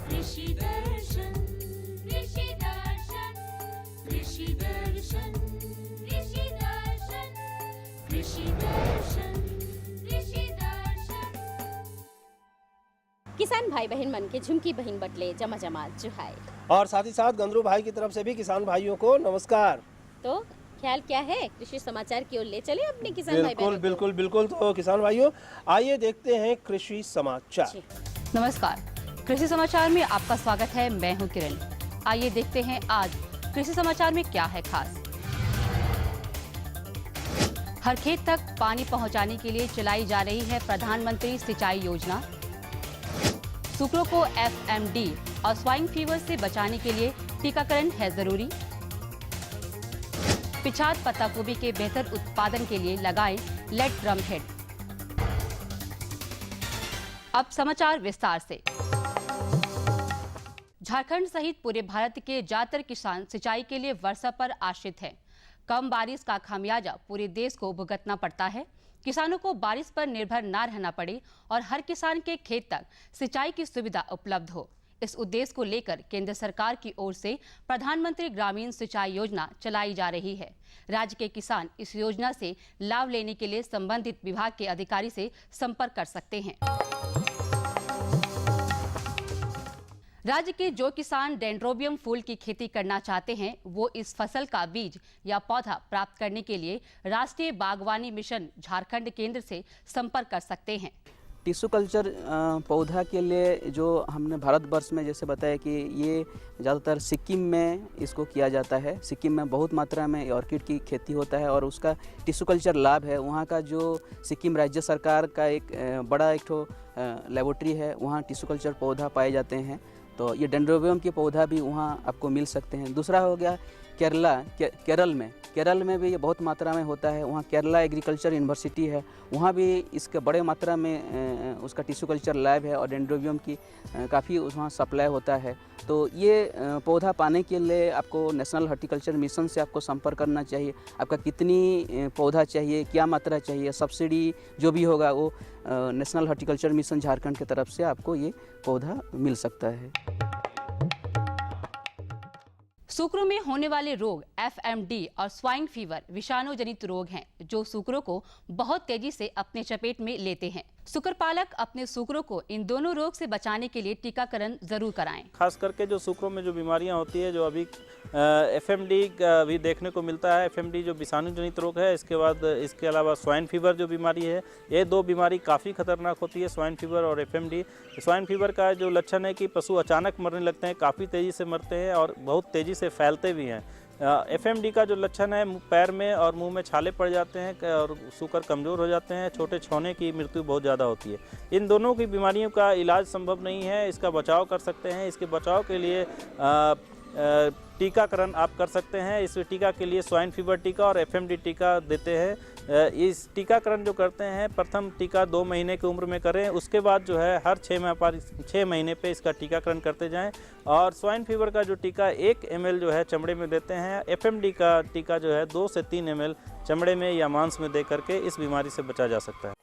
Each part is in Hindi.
कृषि दर्शन कृषि दर्शन कृषि दर्शन कृषि दर्शन कृषि दर्शन कृषि दर्शन। किसान भाई बहन मन के झुमकी बहन बटले जमा जमा जुहाई। और साथ ही साथ गंदरू भाई की तरफ से भी किसान भाइयों को नमस्कार। तो ख्याल क्या है, कृषि समाचार की ओर ले चले अपने किसान भाई बहनों को। बिल्कुल बिल्कुल। तो किसान भाइयों, आइए देखते हैं कृषि समाचार। नमस्कार, कृषि समाचार में आपका स्वागत है। मैं हूं किरण। आइए देखते हैं आज कृषि समाचार में क्या है खास। हर खेत तक पानी पहुंचाने के लिए चलाई जा रही है प्रधानमंत्री सिंचाई योजना। सूकरों को FMD और स्वाइन फीवर से बचाने के लिए टीकाकरण है जरूरी। पिछात पत्ता गोभी के बेहतर उत्पादन के लिए लगाएं लेड ड्रम हेड। अब समाचार विस्तार से। झारखंड सहित पूरे भारत के ज्यादातर किसान सिंचाई के लिए वर्षा पर आश्रित हैं। कम बारिश का खामियाजा पूरे देश को भुगतना पड़ता है। किसानों को बारिश पर निर्भर न रहना पड़े और हर किसान के खेत तक सिंचाई की सुविधा उपलब्ध हो, इस उद्देश्य को लेकर केंद्र सरकार की ओर से प्रधानमंत्री ग्रामीण सिंचाई योजना चलाई जा रही है। राज्य के किसान इस योजना से लाभ लेने के लिए संबंधित विभाग के अधिकारी से संपर्क कर सकते हैं। राज्य के जो किसान डेंड्रोबियम फूल की खेती करना चाहते हैं, वो इस फसल का बीज या पौधा प्राप्त करने के लिए राष्ट्रीय बागवानी मिशन झारखंड केंद्र से संपर्क कर सकते हैं। टिश्यू कल्चर पौधा के लिए जो हमने भारतवर्ष में जैसे बताया कि ये ज़्यादातर सिक्किम में इसको किया जाता है। सिक्किम में बहुत मात्रा में ऑर्किड की खेती होता है और उसका टिश्यू कल्चर लैब है। वहाँ का जो सिक्किम राज्य सरकार का एक बड़ा एक ठो लेबोरेटरी है, वहाँ टिश्यू कल्चर पौधा पाए जाते हैं। तो ये डेंड्रोबियम के पौधा भी वहाँ आपको मिल सकते हैं। दूसरा हो गया केरल में भी ये बहुत मात्रा में होता है। वहाँ केरला एग्रीकल्चर यूनिवर्सिटी है, वहाँ भी इसके बड़े मात्रा में उसका टिश्यू कल्चर लैब है और डेंड्रोबियम की काफ़ी वहाँ सप्लाई होता है। तो ये पौधा पाने के लिए आपको नेशनल हॉर्टिकल्चर मिशन से आपको संपर्क करना चाहिए। आपका कितनी पौधा चाहिए, क्या मात्रा चाहिए, सब्सिडी जो भी होगा वो नेशनल हॉर्टिकल्चर मिशन झारखंड की तरफ से आपको ये पौधा मिल सकता है। सूकरों में होने वाले रोग FMD और स्वाइन फीवर विषाणु जनित रोग हैं, जो सूकरों को बहुत तेजी से अपने चपेट में लेते हैं। सूकर पालक अपने सूकरों को इन दोनों रोग से बचाने के लिए टीकाकरण जरूर कराएं। खास करके जो सूकरों में जो बीमारियां होती है, जो अभी FMD भी देखने को मिलता है। FMD जो विषाणु जनित रोग है, इसके बाद इसके अलावा स्वाइन फीवर जो बीमारी है, ये दो बीमारी काफ़ी खतरनाक होती है, स्वाइन फीवर और FMD। स्वाइन फीवर का जो लक्षण है कि पशु अचानक मरने लगते हैं, काफ़ी तेज़ी से मरते हैं और बहुत तेज़ी से फैलते भी हैं। FMD का जो लक्षण है, पैर में और मुंह में छाले पड़ जाते हैं और सूकर कमज़ोर हो जाते हैं, छोटे छौने की मृत्यु बहुत ज़्यादा होती है। इन दोनों की बीमारियों का इलाज संभव नहीं है, इसका बचाव कर सकते हैं। इसके बचाव के लिए टीकाकरण आप कर सकते हैं। इस टीका के लिए स्वाइन फीवर टीका और FMD टीका देते हैं। इस टीकाकरण जो करते हैं, प्रथम टीका 2 महीने की उम्र में करें, उसके बाद जो है हर 6 महीने पे इसका टीकाकरण करते जाएं। और स्वाइन फीवर का जो टीका 1 ml जो है चमड़े में देते हैं। FMD का टीका जो है 2 से 3 ml चमड़े में या मांस में दे करके इस बीमारी से बचा जा सकता है।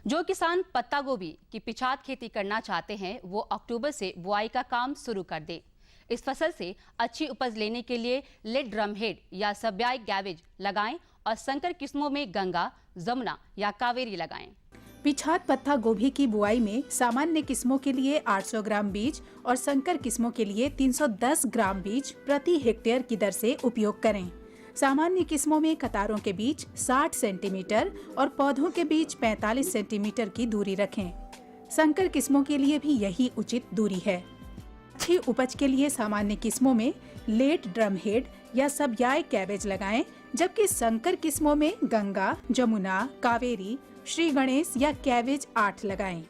जो किसान पत्ता गोभी की पिछात खेती करना चाहते हैं, वो अक्टूबर से बुआई का काम शुरू कर दें। इस फसल से अच्छी उपज लेने के लिए लेड ड्रम हेड या सब्याई गैवेज लगाएं और संकर किस्मों में गंगा, जमुना या कावेरी लगाएं। पिछात पत्ता गोभी की बुआई में सामान्य किस्मों के लिए 800 ग्राम बीज और संकर किस्मों के लिए 310 ग्राम बीज प्रति हेक्टेयर की दर से उपयोग करें। सामान्य किस्मों में कतारों के बीच 60 सेंटीमीटर और पौधों के बीच 45 सेंटीमीटर की दूरी रखें। संकर किस्मों के लिए भी यही उचित दूरी है। अच्छी उपज के लिए सामान्य किस्मों में लेड ड्रम हेड या सब्याई कैबेज लगाएं, जबकि संकर किस्मों में गंगा, जमुना, कावेरी, श्री गणेश या कैबेज 8 लगाएं।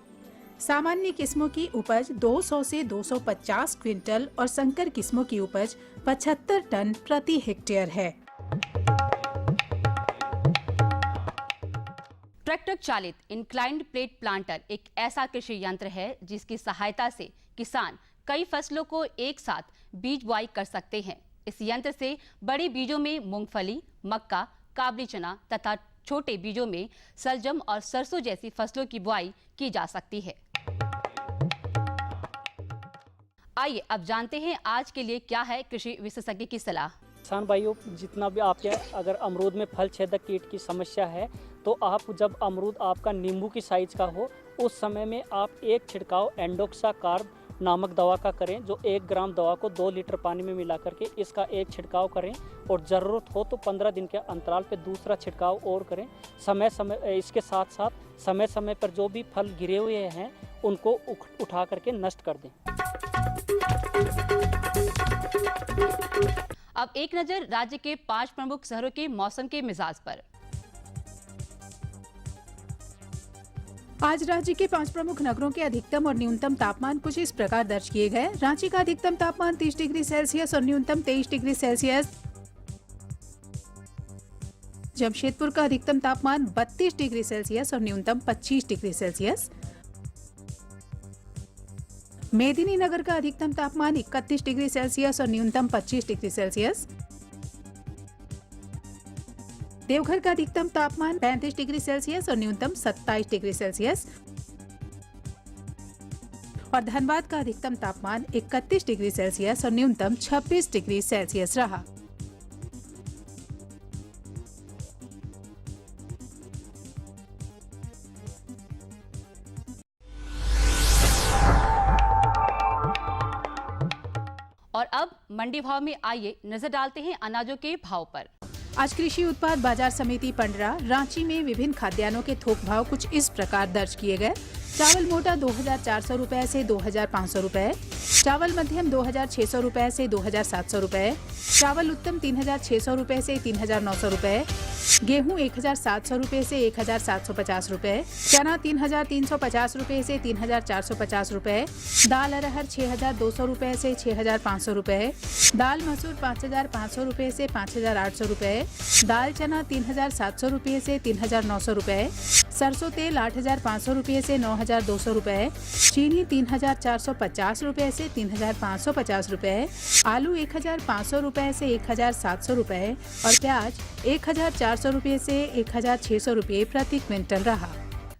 सामान्य किस्मों की उपज 200 से 250 क्विंटल और संकर किस्मों की उपज 75 टन प्रति हेक्टेयर है। ट्रैक्टर चालित इंक्लाइंड प्लेट प्लांटर एक ऐसा कृषि यंत्र है जिसकी सहायता से किसान कई फसलों को एक साथ बीज बुआई कर सकते हैं। इस यंत्र से बड़े बीजों में मूंगफली, मक्का, काबली चना तथा छोटे बीजों में सलजम और सरसों जैसी फसलों की बुआई की जा सकती है। आइए अब जानते हैं आज के लिए क्या है कृषि विशेषज्ञ की सलाह। किसान भाइयों, जितना भी आपके अगर अमरूद में फल छेदक कीट की समस्या है तो आप जब अमरूद आपका नींबू की साइज का हो उस समय में आप एक छिड़काव एंडोक्साकार्ब नामक दवा का करें, जो 1 ग्राम दवा को 2 लीटर पानी में मिला करके इसका एक छिड़काव करें और ज़रूरत हो तो 15 दिन के अंतराल पे दूसरा छिड़काव और करें। इसके साथ साथ समय समय पर जो भी फल गिरे हुए हैं उनको उठा करके नष्ट कर दें। अब एक नजर राज्य के 5 प्रमुख शहरों के मौसम के मिजाज पर। आज राज्य के 5 प्रमुख नगरों के अधिकतम और न्यूनतम तापमान कुछ इस प्रकार दर्ज किए गए। रांची का अधिकतम तापमान 30 डिग्री सेल्सियस और न्यूनतम 23 डिग्री सेल्सियस। जमशेदपुर का अधिकतम तापमान 32 डिग्री सेल्सियस और न्यूनतम 25 डिग्री सेल्सियस। मेदिनीनगर का अधिकतम तापमान 31 डिग्री सेल्सियस और न्यूनतम 25 डिग्री सेल्सियस। देवघर का अधिकतम तापमान 35 डिग्री सेल्सियस और न्यूनतम 27 डिग्री सेल्सियस और धनबाद का अधिकतम तापमान 31 डिग्री सेल्सियस और न्यूनतम 26 डिग्री सेल्सियस रहा। और अब मंडी भाव में आइए नजर डालते हैं अनाजों के भाव पर। आज कृषि उत्पाद बाजार समिति पंडरा रांची में विभिन्न खाद्यान्नों के थोक भाव कुछ इस प्रकार दर्ज किए गए। चावल मोटा 2400 रुपए से 2500 रुपए, चावल मध्यम 2600 रुपए से 2700 रुपए, चावल उत्तम 3600 रुपए से 3900 रुपए, गेहूं 1700 रुपए से 1750 रुपए, चना 3350 रुपए से 3450 रुपए, दाल अरहर 6200 रुपए से 6500 रुपए, दाल मसूर 5500 रुपए से 5800 रुपए, दाल चना 3700 रुपए से 3900 रुपए, सरसों तेल 8500 रुपए से 9200 रुपए, चीनी 3450 रुपए से 3550 रुपए, आलू 1500 रुपए से 1700 रुपए और प्याज 1400 रुपए से 1600 रुपए प्रति क्विंटल रहा।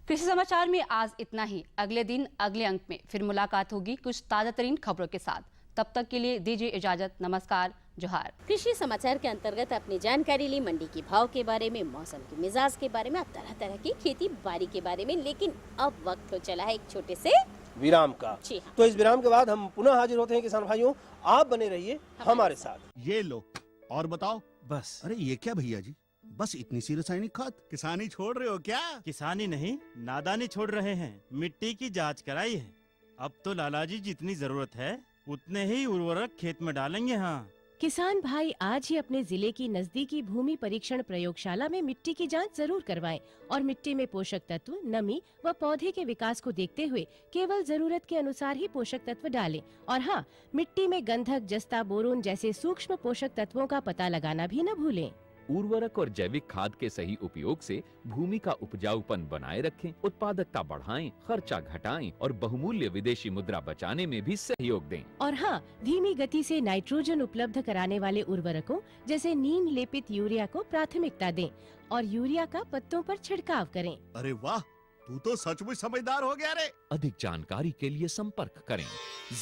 कृषि समाचार में आज इतना ही। अगले दिन अगले अंक में फिर मुलाकात होगी कुछ ताजा तरीन खबरों के साथ। तब तक के लिए दीजिए इजाजत। नमस्कार, जोहार। कृषि समाचार के अंतर्गत अपनी जानकारी ली मंडी के भाव के बारे में, मौसम के मिजाज के बारे में, अब तरह तरह की खेती बाड़ी के बारे में। लेकिन अब वक्त हो चला है एक छोटे से विराम का। जी हाँ। तो इस विराम के बाद हम पुनः हाजिर होते हैं किसान भाइयों। आप बने रहिए हमारे साथ। ये लो और बताओ। बस। अरे ये क्या भैया जी, बस इतनी सी रासायनिक खाद? किसानी छोड़ रहे हो क्या? किसानी नहीं, नादानी छोड़ रहे हैं। मिट्टी की जांच कराई है। अब तो लालाजी जितनी जरूरत है उतने ही उर्वरक खेत में डालेंगे। हाँ, किसान भाई आज ही अपने जिले की नजदीकी भूमि परीक्षण प्रयोगशाला में मिट्टी की जांच जरूर करवाएं और मिट्टी में पोषक तत्व, नमी व पौधे के विकास को देखते हुए केवल जरूरत के अनुसार ही पोषक तत्व डालें। और हाँ, मिट्टी में गंधक, जस्ता, बोरोन जैसे सूक्ष्म पोषक तत्वों का पता लगाना भी न भूलें। उर्वरक और जैविक खाद के सही उपयोग से भूमि का उपजाऊपन बनाए रखें, उत्पादकता बढ़ाएं, खर्चा घटाएं और बहुमूल्य विदेशी मुद्रा बचाने में भी सहयोग दें। और हाँ, धीमी गति से नाइट्रोजन उपलब्ध कराने वाले उर्वरकों जैसे नीम लेपित यूरिया को प्राथमिकता दें और यूरिया का पत्तों पर छिड़काव करें। अरे वाह, तू तो सचमुच समझदार हो गया रे। अधिक जानकारी के लिए संपर्क करें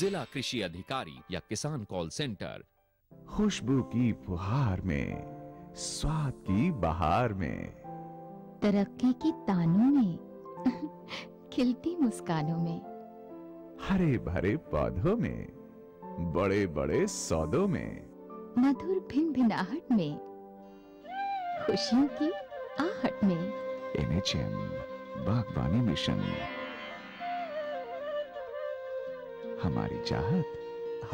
जिला कृषि अधिकारी या किसान कॉल सेंटर। खुशबू की फुहार में, स्वाद की बहार में, तरक्की की तानों में, खिलती मुस्कानों में, हरे भरे पौधों में, बड़े बड़े सौदों में, मधुर भिनभिनाहट में, खुशियों की आहट में। NHM बागवानी मिशन, हमारी चाहत,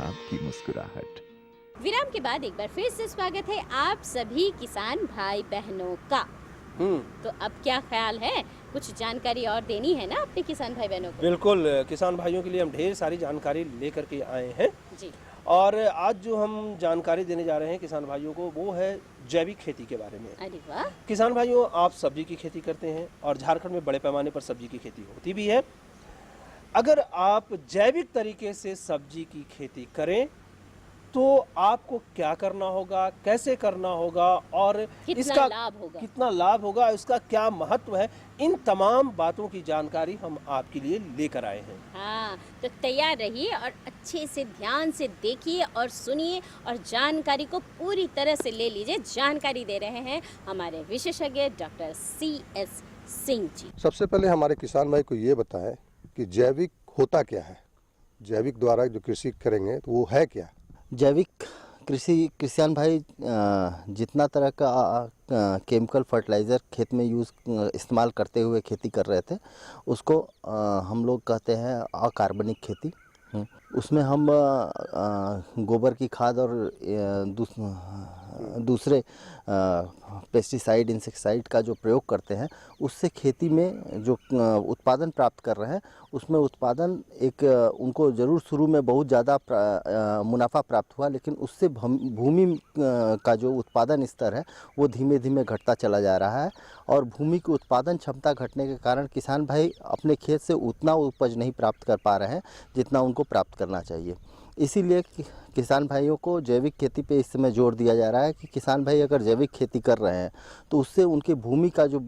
आपकी मुस्कुराहट। विराम के बाद एक बार फिर से स्वागत है आप सभी किसान भाई बहनों का। तो अब क्या ख्याल है, कुछ जानकारी और देनी है ना अपने किसान भाई बहनों को? बिल्कुल, किसान भाइयों के लिए हम ढेर सारी जानकारी लेकर के आए हैं जी। और आज जो हम जानकारी देने जा रहे हैं किसान भाइयों को वो है जैविक खेती के बारे में। अरे वाह। किसान भाइयों, आप सब्जी की खेती करते हैं और झारखंड में बड़े पैमाने पर सब्जी की खेती होती भी है। अगर आप जैविक तरीके से सब्जी की खेती करें तो आपको क्या करना होगा, कैसे करना होगा और कितना लाभ होगा, कितना लाभ होगा, इसका क्या महत्व है, इन तमाम बातों की जानकारी हम आपके लिए लेकर आए हैं। हाँ, तो तैयार रहिए और अच्छे से ध्यान से देखिए और सुनिए और जानकारी को पूरी तरह से ले लीजिए। जानकारी दे रहे हैं हमारे विशेषज्ञ डॉक्टर CS सिंह जी। सबसे पहले हमारे किसान भाई को ये बताएं कि जैविक होता क्या है, जैविक द्वारा जो कृषि करेंगे तो वो है क्या। जैविक कृषि किसान भाई जितना तरह का केमिकल फर्टिलाइज़र खेत में इस्तेमाल करते हुए खेती कर रहे थे उसको हम लोग कहते हैं अकार्बनिक खेती। उसमें हम गोबर की खाद और दूसरे पेस्टिसाइड इंसेक्टिसाइड का जो प्रयोग करते हैं उससे खेती में जो उत्पादन प्राप्त कर रहे हैं उसमें उत्पादन एक उनको ज़रूर शुरू में बहुत ज़्यादा मुनाफा प्राप्त हुआ, लेकिन उससे भूमि का जो उत्पादन स्तर है वो धीमे धीमे घटता चला जा रहा है और भूमि की उत्पादन क्षमता घटने के कारण किसान भाई अपने खेत से उतना उपज नहीं प्राप्त कर पा रहे हैं जितना उनको प्राप्त करना चाहिए। इसीलिए किसान भाइयों को जैविक खेती पे इस समय जोर दिया जा रहा है कि किसान भाई अगर जैविक खेती कर रहे हैं तो उससे उनके भूमि का जो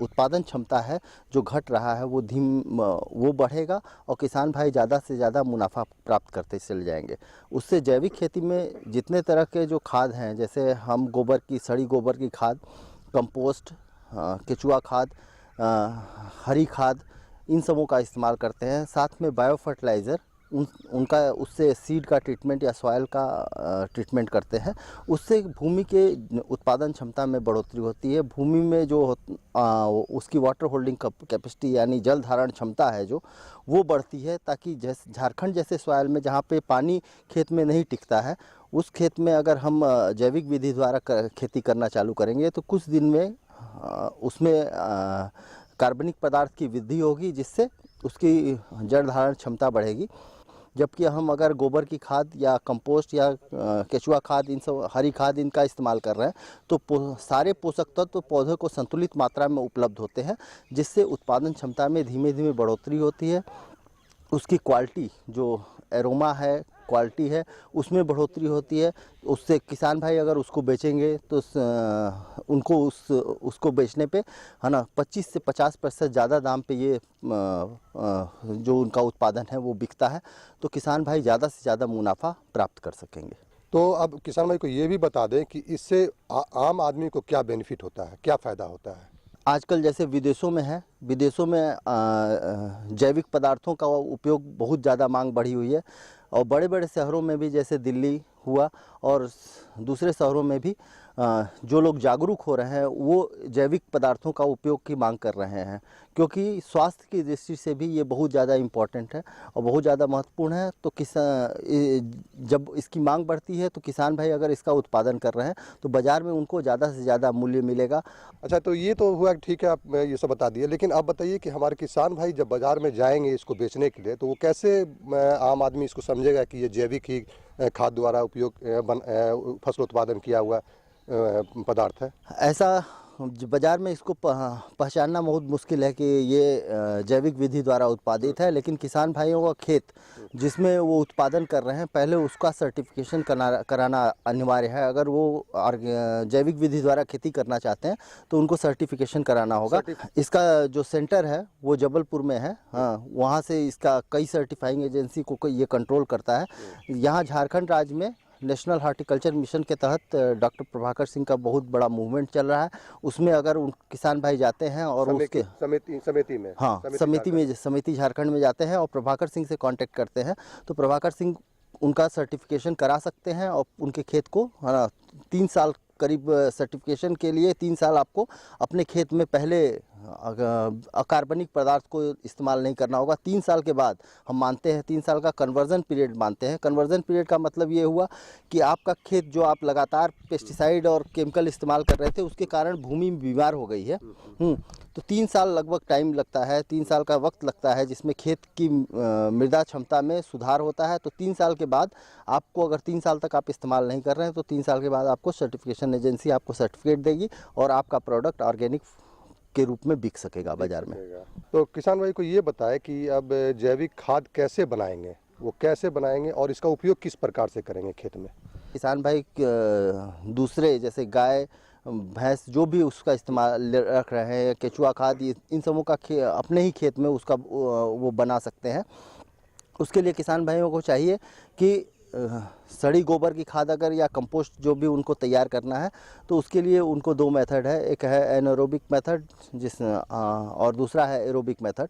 उत्पादन क्षमता है जो घट रहा है वो बढ़ेगा और किसान भाई ज़्यादा से ज़्यादा मुनाफा प्राप्त करते चले जाएंगे। उससे जैविक खेती में जितने तरह के जो खाद हैं, जैसे हम सड़ी गोबर की खाद, कंपोस्ट, केचुआ खाद, हरी खाद, इन सबों का इस्तेमाल करते हैं। साथ में बायो फर्टिलाइज़र उनका उससे सीड का ट्रीटमेंट या सॉइल का ट्रीटमेंट करते हैं। उससे भूमि के उत्पादन क्षमता में बढ़ोतरी होती है। भूमि में जो उसकी वाटर होल्डिंग कैपेसिटी यानी जल धारण क्षमता है जो वो बढ़ती है, ताकि जैसे झारखंड जैसे सॉइल में जहाँ पे पानी खेत में नहीं टिकता है उस खेत में अगर हम जैविक विधि द्वारा खेती करना चालू करेंगे तो कुछ दिन में उसमें कार्बनिक पदार्थ की वृद्धि होगी जिससे उसकी जल धारण क्षमता बढ़ेगी। जबकि हम अगर गोबर की खाद या कंपोस्ट या केचुआ खाद, इन सब हरी खाद, इनका इस्तेमाल कर रहे हैं तो सारे पोषक तत्व पौधे को संतुलित मात्रा में उपलब्ध होते हैं, जिससे उत्पादन क्षमता में धीमे धीमे बढ़ोतरी होती है। उसकी क्वालिटी जो एरोमा है, क्वालिटी है, उसमें बढ़ोतरी होती है। उससे किसान भाई अगर उसको बेचेंगे तो उनको उसको बेचने पे है ना 25 से 50% ज़्यादा दाम पे ये जो उनका उत्पादन है वो बिकता है, तो किसान भाई ज़्यादा से ज़्यादा मुनाफा प्राप्त कर सकेंगे। तो अब किसान भाई को ये भी बता दें कि इससे आम आदमी को क्या बेनिफिट होता है, क्या फ़ायदा होता है। आजकल जैसे विदेशों में है, विदेशों में जैविक पदार्थों का उपयोग बहुत ज़्यादा मांग बढ़ी हुई है और बड़े बड़े शहरों में भी जैसे दिल्ली हुआ और दूसरे शहरों में भी जो लोग जागरूक हो रहे हैं वो जैविक पदार्थों का उपयोग की मांग कर रहे हैं, क्योंकि स्वास्थ्य की दृष्टि से भी ये बहुत ज़्यादा इम्पोर्टेंट है और बहुत ज़्यादा महत्वपूर्ण है। तो जब इसकी मांग बढ़ती है तो किसान भाई अगर इसका उत्पादन कर रहे हैं तो बाज़ार में उनको ज़्यादा से ज़्यादा मूल्य मिलेगा। अच्छा, तो ये तो हुआ, ठीक है, आप ये सब बता दिए, लेकिन आप बताइए कि हमारे किसान भाई जब बाज़ार में जाएंगे इसको बेचने के लिए तो वो कैसे आम आदमी इसको समझेगा कि ये जैविक ही खाद द्वारा उपयोग फसल उत्पादन किया हुआ पदार्थ है। ऐसा बाज़ार में इसको पहचानना बहुत मुश्किल है कि ये जैविक विधि द्वारा उत्पादित है, लेकिन किसान भाइयों का खेत जिसमें वो उत्पादन कर रहे हैं पहले उसका सर्टिफिकेशन कराना अनिवार्य है। अगर वो जैविक विधि द्वारा खेती करना चाहते हैं तो उनको सर्टिफिकेशन कराना होगा। इसका जो सेंटर है वो जबलपुर में है। हाँ, वहाँ से इसका कई सर्टिफाइंग एजेंसी को ये कंट्रोल करता है। यहाँ झारखंड राज्य में नेशनल हार्टिकल्चर मिशन के तहत डॉक्टर प्रभाकर सिंह का बहुत बड़ा मूवमेंट चल रहा है। उसमें अगर उन किसान भाई जाते हैं और उसके समिति में, हाँ, समिति झारखंड में जाते हैं और प्रभाकर सिंह से कांटेक्ट करते हैं तो प्रभाकर सिंह उनका सर्टिफिकेशन करा सकते हैं और उनके खेत को 3 साल करीब सर्टिफिकेशन के लिए 3 साल आपको अपने खेत में पहले अकार्बनिक पदार्थ को इस्तेमाल नहीं करना होगा। 3 साल के बाद हम मानते हैं 3 साल का कन्वर्जन पीरियड मानते हैं। कन्वर्जन पीरियड का मतलब ये हुआ कि आपका खेत जो आप लगातार पेस्टिसाइड और केमिकल इस्तेमाल कर रहे थे उसके कारण भूमि बीमार हो गई है। तो 3 साल लगभग टाइम लगता है, 3 साल का वक्त लगता है जिसमें खेत की मृदा क्षमता में सुधार होता है। तो 3 साल के बाद आपको, अगर 3 साल तक आप इस्तेमाल नहीं कर रहे हैं तो 3 साल के बाद आपको सर्टिफिकेशन एजेंसी आपको सर्टिफिकेट देगी और आपका प्रोडक्ट ऑर्गेनिक के रूप में बिक सकेगा बाजार में। तो किसान भाई को ये बताए कि अब जैविक खाद कैसे बनाएंगे, वो कैसे बनाएंगे और इसका उपयोग किस प्रकार से करेंगे खेत में। किसान भाई दूसरे जैसे गाय भैंस जो भी उसका इस्तेमाल रख रहे हैं, केचुआ खाद, इन सबों का अपने ही खेत में उसका वो बना सकते हैं। उसके लिए किसान भाइयों को चाहिए कि सड़ी गोबर की खाद अगर या कंपोस्ट जो भी उनको तैयार करना है तो उसके लिए उनको 2 मेथड है, एक है एनारोबिक मेथड और दूसरा है एरोबिक मेथड।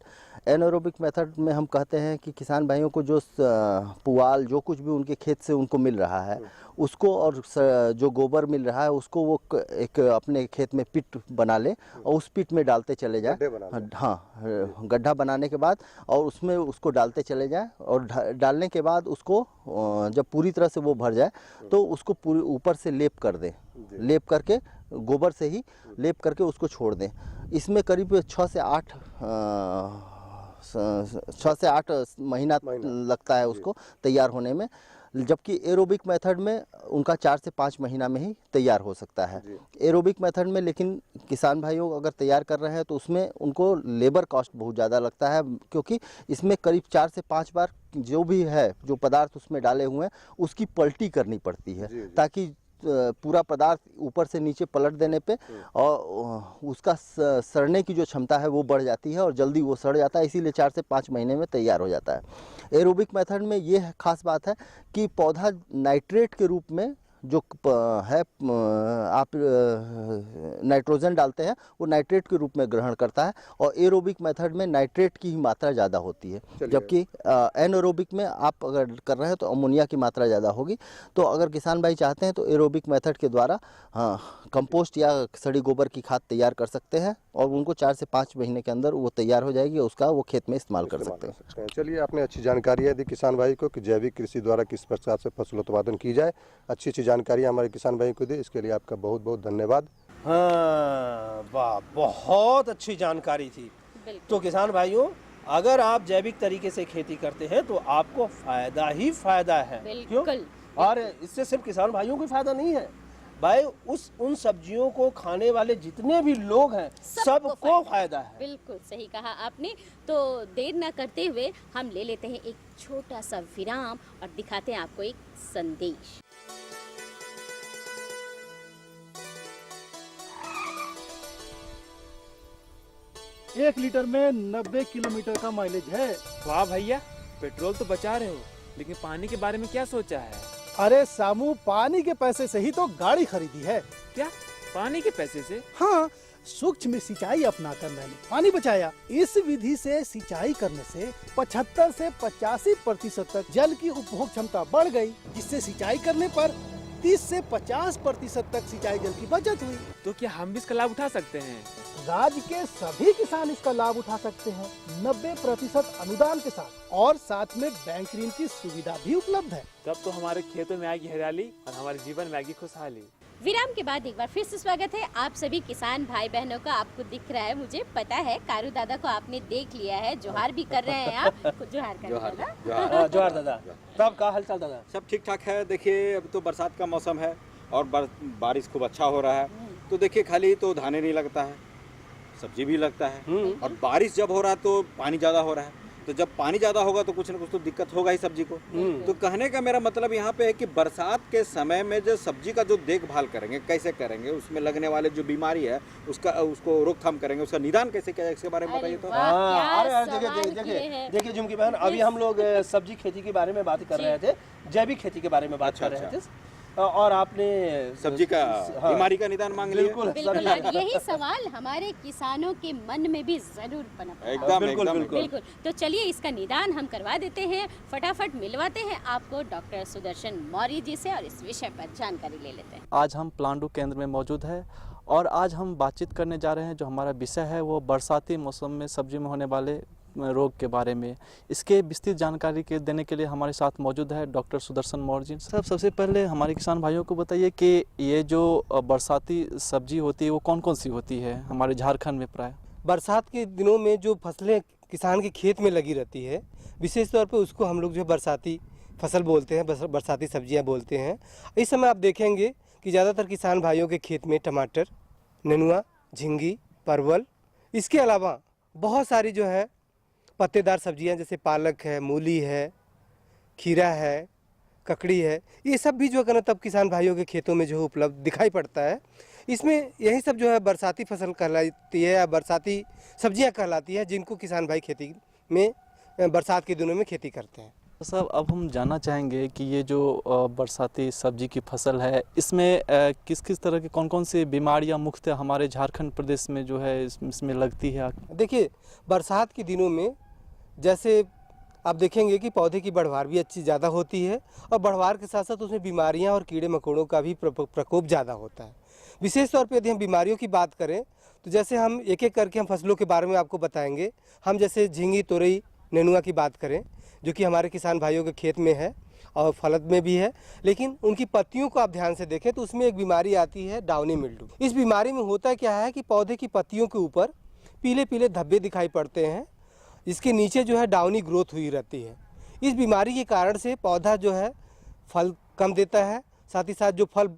एनारोबिक मेथड में हम कहते हैं कि किसान भाइयों को जो पुआल जो कुछ भी उनके खेत से उनको मिल रहा है उसको और जो गोबर मिल रहा है उसको वो एक अपने खेत में पिट बना ले और उस पिट में डालते चले जाए। हाँ, गड्ढा बनाने के बाद और उसमें उसको डालते चले जाए और डालने के बाद उसको जब पूरी तरह से वो भर जाए तो उसको पूरी ऊपर से लेप कर दें, लेप करके गोबर से ही लेप करके उसको छोड़ दें। इसमें करीब 6 से 8 महीना लगता है उसको तैयार होने में, जबकि एरोबिक मेथड में उनका 4 से 5 महीना में ही तैयार हो सकता है। एरोबिक मेथड में लेकिन किसान भाइयों अगर तैयार कर रहे हैं तो उसमें उनको लेबर कॉस्ट बहुत ज़्यादा लगता है, क्योंकि इसमें करीब 4 से 5 बार जो भी है जो पदार्थ उसमें डाले हुए हैं उसकी पलटी करनी पड़ती है, ताकि पूरा पदार्थ ऊपर से नीचे पलट देने पे और उसका सड़ने की जो क्षमता है वो बढ़ जाती है और जल्दी वो सड़ जाता है, इसीलिए 4 से 5 महीने में तैयार हो जाता है। एरोबिक मेथड में ये खास बात है कि पौधा नाइट्रेट के रूप में जो है आप नाइट्रोजन डालते हैं वो नाइट्रेट के रूप में ग्रहण करता है और एरोबिक मेथड में नाइट्रेट की ही मात्रा ज़्यादा होती है, जबकि एनारोबिक में आप अगर कर रहे हैं तो अमोनिया की मात्रा ज़्यादा होगी। तो अगर किसान भाई चाहते हैं तो एरोबिक मेथड के द्वारा कंपोस्ट या सड़ी गोबर की खाद तैयार कर सकते हैं और उनको 4 से 5 महीने के अंदर वो तैयार हो जाएगी, उसका वो खेत में इस्तेमाल कर सकते हैं। चलिए, आपने अच्छी जानकारी दी किसान भाई को कि जैविक कृषि द्वारा किस प्रकार से फसल उत्पादन की जाए। अच्छी जानकारी हमारे किसान भाई को दी, इसके लिए आपका बहुत बहुत धन्यवाद। हाँ, वाह, बहुत अच्छी जानकारी थी। तो किसान भाइयों, अगर आप जैविक तरीके से खेती करते हैं तो आपको फायदा ही फायदा है। क्यों? और इससे सिर्फ किसान भाइयों को फायदा नहीं है भाई, उन सब्जियों को खाने वाले जितने भी लोग हैं सबको फायदा है। बिल्कुल सही कहा आपने। तो देर ना करते हुए हम ले लेते हैं एक छोटा सा विराम और दिखाते हैं आपको एक संदेश। 1 लीटर में 90 किलोमीटर का माइलेज है। वाह भैया, पेट्रोल तो बचा रहे हो, लेकिन पानी के बारे में क्या सोचा है? अरे सामू, पानी के पैसे से ही तो गाड़ी खरीदी है। क्या पानी के पैसे से? हाँ, सूक्ष्म सिंचाई अपनाकर मैंने पानी बचाया। इस विधि से सिंचाई करने से 75 से 85% तक जल की उपभोग क्षमता बढ़ गई, जिससे सिंचाई करने पर 30 से 50% तक सिंचाई जल की बचत हुई। तो क्या हम भी इसका लाभ उठा सकते हैं? राज्य के सभी किसान इसका लाभ उठा सकते हैं 90% अनुदान के साथ, और साथ में बैंक ऋण की सुविधा भी उपलब्ध है। तब तो हमारे खेतों में आएगी हरियाली और हमारे जीवन में आएगी खुशहाली। विराम के बाद एक बार फिर से स्वागत है आप सभी किसान भाई बहनों का। आपको दिख रहा है, मुझे पता है, कारू दादा को आपने देख लिया है, जोहार भी कर रहे हैं आप। जोहार कर दादा। जोहार दादा। तब का हालचाल दादा? सब ठीक ठाक है। देखिए, अब तो बरसात का मौसम है और बारिश खूब अच्छा हो रहा है, तो देखिए खाली तो धाने नहीं लगता है, सब्जी भी लगता है। और बारिश जब हो रहा है तो पानी ज़्यादा हो रहा है, तो जब पानी ज़्यादा होगा तो कुछ न कुछ तो दिक्कत होगा ही सब्जी को। तो कहने का मेरा मतलब यहाँ पे है कि बरसात के समय में जो सब्जी का जो देखभाल करेंगे, कैसे करेंगे, उसमें लगने वाले जो बीमारी है उसको रोकथाम करेंगे, उसका निदान कैसे किया जाए, इसके बारे में बताइए तो। अरे देखिए झुमकी बहन, अभी हम लोग सब्जी खेती के बारे में बात कर रहे थे, जैविक खेती के बारे में बात कर रहे थे, और आपने सब्जी का बीमारी का निदान मांग लिया। बिल्कुल, और यही सवाल हमारे किसानों के मन में भी जरूर पनपता है। एकदम बिल्कुल। तो चलिए इसका निदान हम करवा देते हैं, फटाफट मिलवाते हैं आपको डॉक्टर सुदर्शन मौर्य जी से और इस विषय पर जानकारी ले लेते हैं। आज हम प्लांडू केंद्र में मौजूद है और आज हम बातचीत करने जा रहे हैं। जो हमारा विषय है वो बरसाती मौसम में सब्जी में होने वाले रोग के बारे में। इसके विस्तृत जानकारी के देने के लिए हमारे साथ मौजूद है डॉक्टर सुदर्शन मौर्य जी। सर, सबसे पहले हमारे किसान भाइयों को बताइए कि ये जो बरसाती सब्जी होती है वो कौन कौन सी होती है हमारे झारखंड में? प्राय बरसात के दिनों में जो फसलें किसान के खेत में लगी रहती है, विशेष तौर पे उसको हम लोग जो बरसाती फसल बोलते हैं, बरसाती सब्जियां बोलते हैं। इस समय आप देखेंगे कि ज़्यादातर किसान भाइयों के खेत में टमाटर, नेनुआ, झिंगी, परवल, इसके अलावा बहुत सारी जो है पत्तेदार सब्जियां जैसे पालक है, मूली है, खीरा है, ककड़ी है, ये सब भी जो है ना तब किसान भाइयों के खेतों में जो है उपलब्ध दिखाई पड़ता है। इसमें यही सब जो है बरसाती फसल कहलाती है या बरसाती सब्जियां कहलाती है, जिनको किसान भाई खेती में बरसात के दिनों में खेती करते हैं। तो साहब अब हम जानना चाहेंगे कि ये जो बरसाती सब्जी की फसल है, इसमें किस किस तरह की कौन कौन सी बीमारियां मुख्यतः हमारे झारखंड प्रदेश में जो है इसमें लगती है? देखिए, बरसात के दिनों में जैसे आप देखेंगे कि पौधे की बढ़वार भी अच्छी ज़्यादा होती है और बढ़वार के साथ साथ उसमें बीमारियां और कीड़े मकोड़ों का भी प्रकोप ज़्यादा होता है। विशेष तौर पे यदि हम बीमारियों की बात करें तो जैसे हम एक एक करके हम फसलों के बारे में आपको बताएंगे। हम जैसे झींगी, तोरई, नेनुआ की बात करें जो कि हमारे किसान भाइयों के खेत में है और फलद में भी है, लेकिन उनकी पत्तियों को आप ध्यान से देखें तो उसमें एक बीमारी आती है डाउनी मिल्ड्यू। इस बीमारी में होता क्या है कि पौधे की पत्तियों के ऊपर पीले पीले धब्बे दिखाई पड़ते हैं, इसके नीचे जो है डाउनी ग्रोथ हुई रहती है। इस बीमारी के कारण से पौधा जो है फल कम देता है, साथ ही साथ जो फल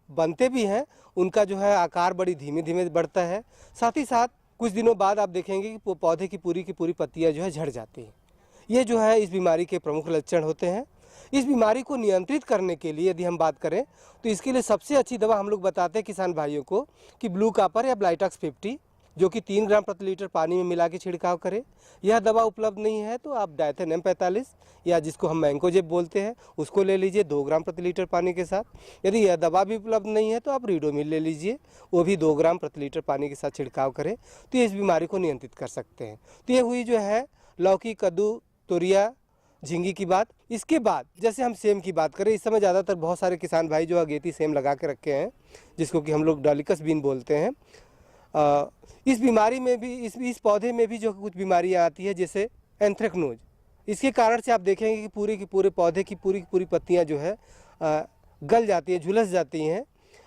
बनते भी हैं उनका जो है आकार बड़ी धीमे धीमे बढ़ता है। साथ ही साथ कुछ दिनों बाद आप देखेंगे कि पौधे की पूरी पत्तियां जो है झड़ जाती हैं। ये जो है इस बीमारी के प्रमुख लक्षण होते हैं। इस बीमारी को नियंत्रित करने के लिए यदि हम बात करें तो इसके लिए सबसे अच्छी दवा हम लोग बताते हैं किसान भाइयों को कि ब्लू कॉपर या ब्लाइटॉक्स 50 जो कि 3 ग्राम प्रति लीटर पानी में मिला के छिड़काव करें। यह दवा उपलब्ध नहीं है तो आप डायथेन M45 या जिसको हम मैंकोजेब बोलते हैं उसको ले लीजिए 2 ग्राम प्रति लीटर पानी के साथ। यदि यह दवा भी उपलब्ध नहीं है तो आप रीडोमिल ले लीजिए, वो भी 2 ग्राम प्रति लीटर पानी के साथ छिड़काव करें तो इस बीमारी को नियंत्रित कर सकते हैं। तो ये हुई जो है लौकी, कद्दू, तोरिया, झींगी की बात। इसके बाद जैसे हम सेम की बात करें, इस समय ज़्यादातर बहुत सारे किसान भाई जो अगेती सेम लगा के रखे हैं जिसको कि हम लोग डॉलिकस बीन बोलते हैं। इस बीमारी में भी इस पौधे में भी जो कुछ बीमारियां आती है जैसे एंथ्रेक्नोज। इसके कारण से आप देखेंगे कि पूरे पौधे की पूरी पत्तियां जो है गल जाती है, झुलस जाती हैं।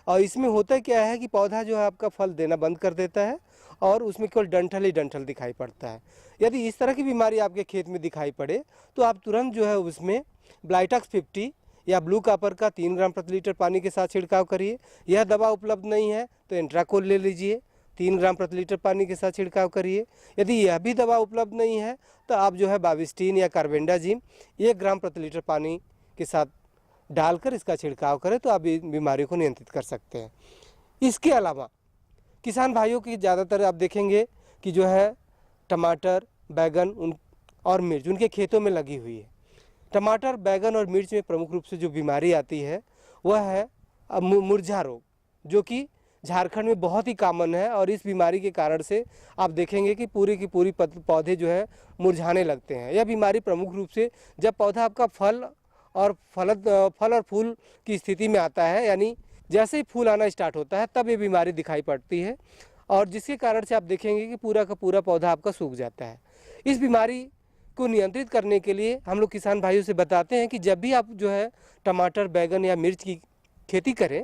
और इसमें होता क्या है कि पौधा जो है आपका फल देना बंद कर देता है और उसमें केवल डंठल ही डंठल दिखाई पड़ता है। यदि इस तरह की बीमारी आपके खेत में दिखाई पड़े तो आप तुरंत जो है उसमें ब्लाइटॉक्स 50 या ब्लू कॉपर का 3 ग्राम प्रति लीटर पानी के साथ छिड़काव करिए। यह दवा उपलब्ध नहीं है तो एंट्राकोल ले लीजिए, 3 ग्राम प्रति लीटर पानी के साथ छिड़काव करिए। यदि यह भी दवा उपलब्ध नहीं है तो आप जो है बाविस्टीन या कार्बेंडाजिम 1 ग्राम प्रति लीटर पानी के साथ डालकर इसका छिड़काव करें तो आप बीमारी को नियंत्रित कर सकते हैं। इसके अलावा किसान भाइयों की ज़्यादातर आप देखेंगे कि जो है टमाटर, बैगन और मिर्च उनके खेतों में लगी हुई है। टमाटर, बैगन और मिर्च में प्रमुख रूप से जो बीमारी आती है वह है मुरझा रोग, जो कि झारखंड में बहुत ही कॉमन है। और इस बीमारी के कारण से आप देखेंगे कि पूरी पौधे जो है मुरझाने लगते हैं। यह बीमारी प्रमुख रूप से जब पौधा आपका फल और फूल की स्थिति में आता है, यानी जैसे ही फूल आना स्टार्ट होता है तब ये बीमारी दिखाई पड़ती है और जिसके कारण से आप देखेंगे कि पूरा का पूरा पौधा आपका सूख जाता है। इस बीमारी को नियंत्रित करने के लिए हम लोग किसान भाइयों से बताते हैं कि जब भी आप जो है टमाटर, बैगन या मिर्च की खेती करें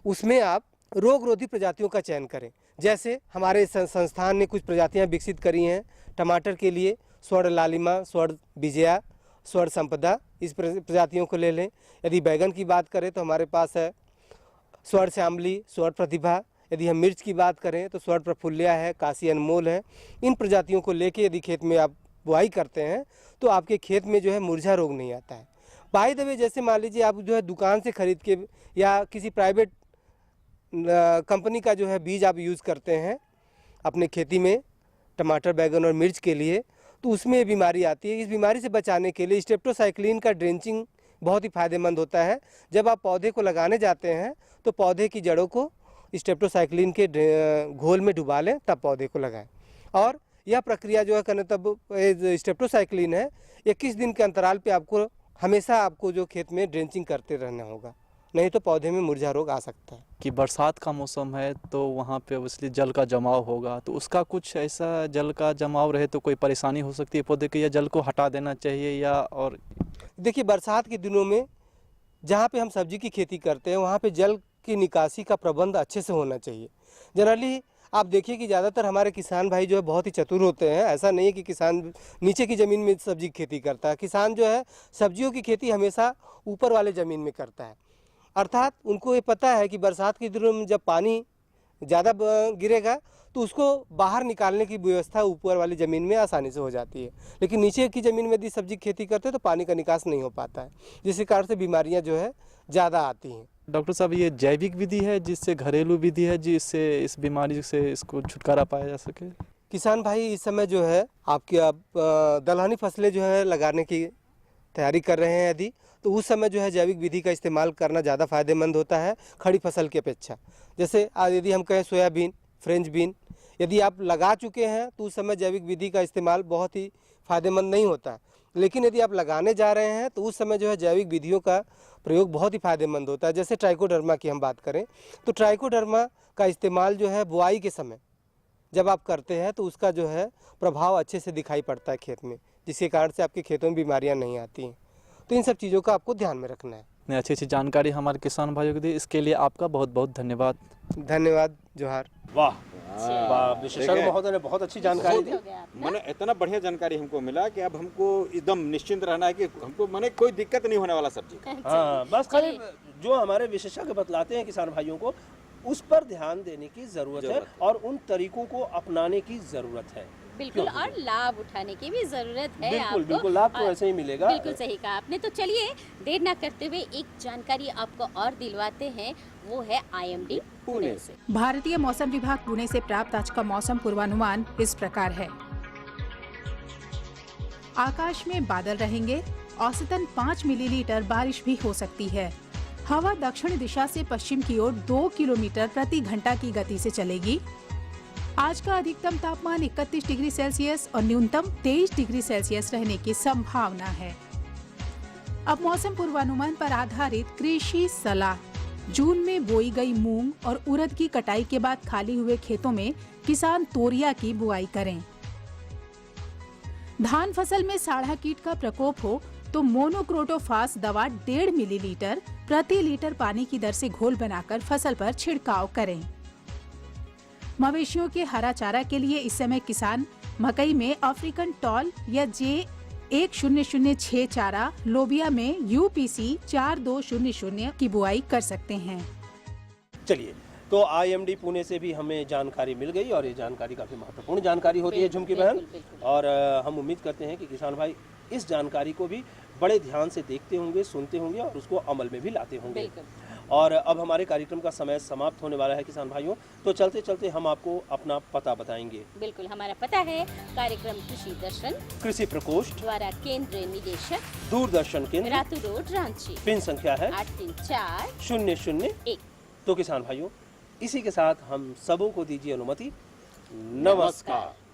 उसमें आप रोगरोधी प्रजातियों का चयन करें। जैसे हमारे संस्थान ने कुछ प्रजातियां विकसित करी हैं टमाटर के लिए, स्वर्ण लालिमा, स्वर्ण विजया, स्वर्ण संपदा, इस प्रजातियों को ले लें। यदि बैगन की बात करें तो हमारे पास है स्वर्ण श्यामली, स्वर्ण प्रतिभा। यदि हम मिर्च की बात करें तो स्वर्ण प्रफुल्ल्या है, काशी अनमोल है। इन प्रजातियों को लेके यदि खेत में आप बुआई करते हैं तो आपके खेत में जो है मुरझा रोग नहीं आता है। बाय द वे, जैसे मान लीजिए आप जो है दुकान से खरीद के या किसी प्राइवेट कंपनी का जो है बीज आप यूज़ करते हैं अपने खेती में टमाटर, बैगन और मिर्च के लिए, तो उसमें ये बीमारी आती है। इस बीमारी से बचाने के लिए स्ट्रेप्टोसाइक्लिन का ड्रेंचिंग बहुत ही फायदेमंद होता है। जब आप पौधे को लगाने जाते हैं तो पौधे की जड़ों को स्ट्रेप्टोसाइक्लिन के घोल में डुबा लें, तब पौधे को लगाएं। और यह प्रक्रिया जो है करने तब स्ट्रेप्टोसाइक्लिन है 21 दिन के अंतराल पे आपको हमेशा आपको जो खेत में ड्रेंचिंग करते रहना होगा, नहीं तो पौधे में मुरझा रोग आ सकता है। कि बरसात का मौसम है तो वहाँ पे ऑब्वियसली जल का जमाव होगा, तो उसका कुछ ऐसा जल का जमाव रहे तो कोई परेशानी हो सकती है पौधे की, या जल को हटा देना चाहिए या और? देखिए, बरसात के दिनों में जहाँ पे हम सब्जी की खेती करते हैं वहाँ पे जल की निकासी का प्रबंध अच्छे से होना चाहिए। जनरली आप देखिए कि ज़्यादातर हमारे किसान भाई जो है बहुत ही चतुर होते हैं। ऐसा नहीं है कि किसान नीचे की ज़मीन में सब्जी की खेती करता है। किसान जो है सब्जियों की खेती हमेशा ऊपर वाले ज़मीन में करता है। अर्थात उनको ये पता है कि बरसात के दिनों में जब पानी ज़्यादा गिरेगा तो उसको बाहर निकालने की व्यवस्था ऊपर वाली ज़मीन में आसानी से हो जाती है। लेकिन नीचे की ज़मीन में यदि सब्जी की खेती करते हैं तो पानी का निकास नहीं हो पाता है, जिसके कारण से बीमारियां जो है ज़्यादा आती हैं। डॉक्टर साहब, ये जैविक विधि है जिससे घरेलू विधि है जिससे इस बीमारी से इसको छुटकारा पाया जा सके? किसान भाई इस समय जो है आपकी अब दलहनी फसलें जो है लगाने की तैयारी कर रहे हैं, यदि तो उस समय जो है जैविक विधि का इस्तेमाल करना ज़्यादा फायदेमंद होता है खड़ी फसल की अपेक्षा। जैसे यदि हम कहें सोयाबीन, फ्रेंच बीन यदि आप लगा चुके हैं तो उस समय जैविक विधि का इस्तेमाल बहुत ही फायदेमंद नहीं होता है, लेकिन यदि आप लगाने जा रहे हैं तो उस समय जो है जैविक विधियों का प्रयोग बहुत ही फायदेमंद होता है। जैसे ट्राइकोडर्मा की हम बात करें तो ट्राइकोडर्मा का इस्तेमाल जो है बुआई के समय जब आप करते हैं तो उसका जो है प्रभाव अच्छे से दिखाई पड़ता है खेत में, जिसके कारण से आपके खेतों में बीमारियां नहीं आती हैं। तो इन सब चीज़ों का आपको ध्यान में रखना है। अच्छी अच्छी जानकारी हमारे किसान भाइयों को दी, इसके लिए आपका बहुत बहुत धन्यवाद। धन्यवाद, जोहार। वाह वाह, विशेषज्ञ महोदय ने बहुत अच्छी जानकारी दी। मैंने इतना बढ़िया जानकारी हमको मिला कि अब हमको एकदम निश्चिंत रहना है कि हमको मैंने कोई दिक्कत नहीं होने वाला सब्जी। हाँ, बस खाली जो हमारे विशेषज्ञ बतलाते हैं किसान भाइयों को उस पर ध्यान देने की जरूरत है और उन तरीकों को अपनाने की जरूरत है। बिल्कुल, और लाभ उठाने की भी जरूरत है। बिल्कुल, आपको बिल्कुल, लाभ तो ऐसे ही मिलेगा। बिल्कुल सही कहा आपने। तो चलिए देर ना करते हुए एक जानकारी आपको और दिलवाते हैं, वो है IMD पुणे से। भारतीय मौसम विभाग पुणे से प्राप्त आज का मौसम पूर्वानुमान इस प्रकार है। आकाश में बादल रहेंगे, औसतन 5 मिलीलीटर बारिश भी हो सकती है। हवा दक्षिण दिशा से पश्चिम की ओर 2 किलोमीटर प्रति घंटा की गति से चलेगी। आज का अधिकतम तापमान 31 डिग्री सेल्सियस और न्यूनतम 23 डिग्री सेल्सियस रहने की संभावना है। अब मौसम पूर्वानुमान पर आधारित कृषि सलाह। जून में बोई गई मूंग और उड़द की कटाई के बाद खाली हुए खेतों में किसान तोरिया की बुआई करें। धान फसल में साढ़ा कीट का प्रकोप हो तो मोनोक्रोटोफास दवा 1.5 मिलीलीटर प्रति लीटर पानी की दर से घोल बनाकर फसल पर छिड़काव करें। मवेशियों के हरा चारा के लिए इस समय किसान मकई में अफ्रीकन टॉल या J1006 चारा, लोबिया में UPC 4200 की बुआई कर सकते हैं। चलिए, तो IMD पुणे से भी हमें जानकारी मिल गई और ये जानकारी काफी महत्वपूर्ण जानकारी होती है झुमकी बहन, और हम उम्मीद करते हैं कि किसान भाई इस जानकारी को भी बड़े ध्यान से देखते होंगे, सुनते होंगे और उसको अमल में भी लाते होंगे। और अब हमारे कार्यक्रम का समय समाप्त होने वाला है किसान भाइयों, तो चलते चलते हम आपको अपना पता बताएंगे। बिल्कुल, हमारा पता है कार्यक्रम कृषि दर्शन, कृषि प्रकोष्ठ द्वारा केंद्रीय निदेशक, दूरदर्शन केंद्र, रातू रोड, रांची। पिन संख्या है 834-001। तो किसान भाइयों, इसी के साथ हम सबों को दीजिए अनुमति। नमस्कार।